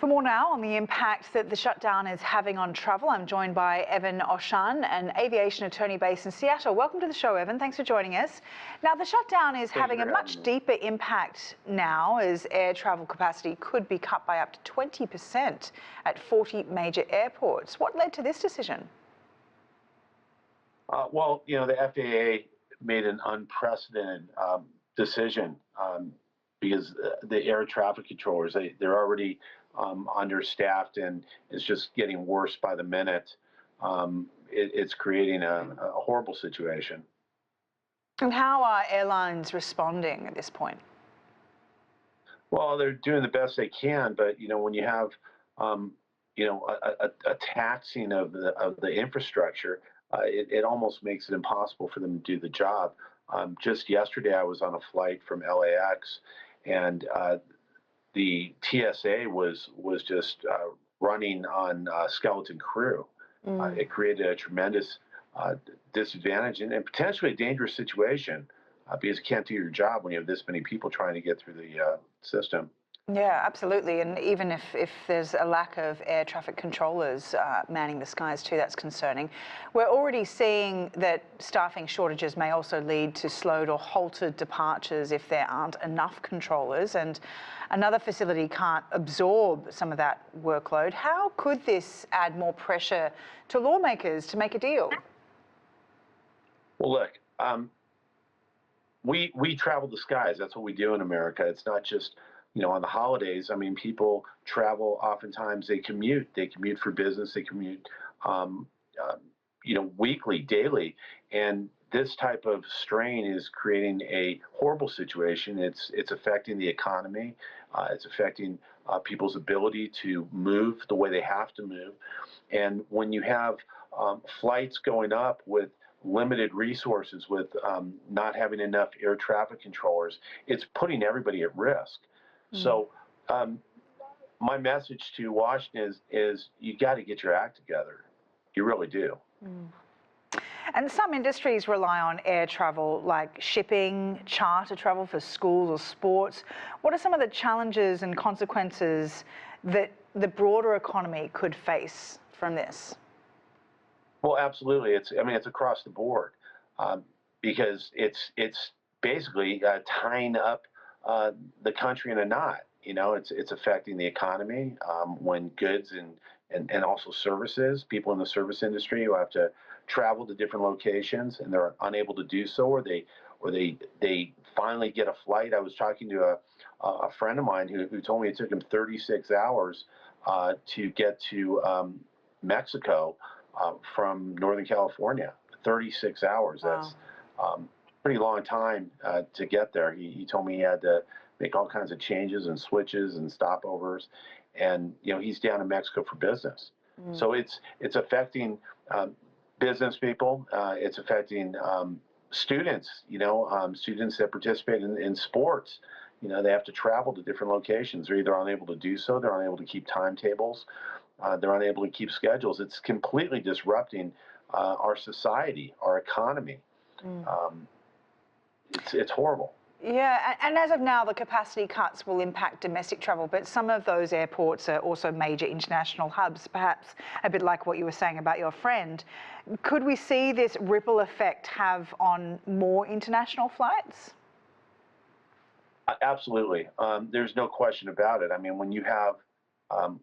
For more now on the impact that the shutdown is having on travel, I'm joined by Evan Oshan, an aviation attorney based in Seattle. Welcome to the show, Evan. Thanks for joining us. Now, the shutdown is having a much deeper impact now, as air travel capacity could be cut by up to 20% at 40 major airports. What led to this decision? Well, the FAA made an unprecedented decision because the air traffic controllers, they're already understaffed, and it's just getting worse by the minute. It's creating a horrible situation. And how are airlines responding at this point? Well, they're doing the best they can, but when you have a taxing of the infrastructure, it almost makes it impossible for them to do the job. Just yesterday, I was on a flight from LAX, and the TSA was just running on skeleton crew. It created a tremendous disadvantage and potentially a dangerous situation because you can't do your job when you have this many people trying to get through the system. Yeah, absolutely. And even if there's a lack of air traffic controllers manning the skies too, that's concerning. We're already seeing that staffing shortages may also lead to slowed or halted departures if there aren't enough controllers, and another facility can't absorb some of that workload. How could this add more pressure to lawmakers to make a deal? Well, look, we travel the skies. That's what we do in America. It's not just on the holidays. I mean, people travel. Oftentimes, they commute. They commute for business. They commute, weekly, daily. And this type of strain is creating a horrible situation. It's affecting the economy. It's affecting people's ability to move the way they have to move. And when you have flights going up with limited resources, with not having enough air traffic controllers, it's putting everybody at risk. So my message to Washington is you got to get your act together. You really do. And some industries rely on air travel, like shipping, charter travel for schools or sports. What are some of the challenges and consequences that the broader economy could face from this? Well, absolutely. It's across the board because it's basically tying up the country in a knot. It's affecting the economy when goods and also services, people in the service industry who have to travel to different locations and they're unable to do so, or they finally get a flight. I was talking to a friend of mine who told me it took him 36 hours to get to Mexico from Northern California. 36 hours. Wow. That's pretty long time to get there. He told me he had to make all kinds of changes and switches and stopovers, and he's down in Mexico for business. So it's affecting business people. It's affecting students. Students that participate in sports. They have to travel to different locations. They're either unable to do so, they're unable to keep timetables, they're unable to keep schedules. It's completely disrupting our society, our economy. It's horrible. Yeah, and as of now, the capacity cuts will impact domestic travel, but some of those airports are also major international hubs, perhaps a bit like what you were saying about your friend. Could we see this ripple effect have on more international flights? Absolutely. There's no question about it. I mean, when you have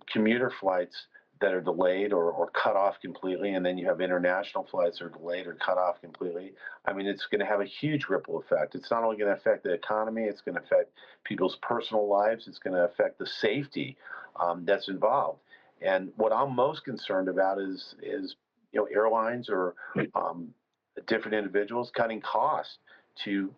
commuter flights that are delayed or cut off completely, and then you have international flights that are delayed or cut off completely, I mean, it's going to have a huge ripple effect. It's not only going to affect the economy, it's going to affect people's personal lives, it's going to affect the safety that's involved. And what I'm most concerned about is airlines or different individuals cutting costs to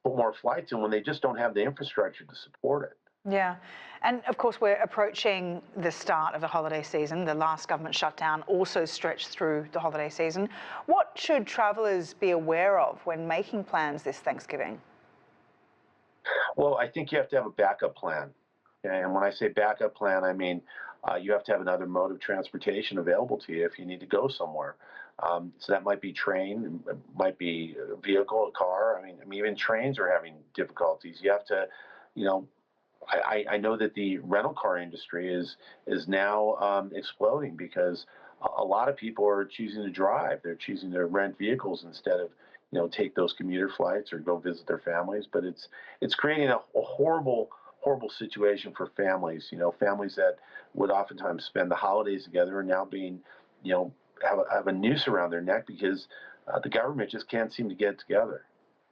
put more flights in when they just don't have the infrastructure to support it. Yeah, and of course we're approaching the start of the holiday season. The last government shutdown also stretched through the holiday season. What should travellers be aware of when making plans this Thanksgiving? Well, I think you have to have a backup plan. Okay? And when I say backup plan, I mean you have to have another mode of transportation available to you if you need to go somewhere. So that might be train, it might be a vehicle, a car. I mean, even trains are having difficulties. You have to, I know that the rental car industry is now exploding because a lot of people are choosing to drive. They're choosing to rent vehicles instead of take those commuter flights or go visit their families. But it's creating a horrible situation for families. Families that would oftentimes spend the holidays together are now being have a noose around their neck because the government just can't seem to get it together.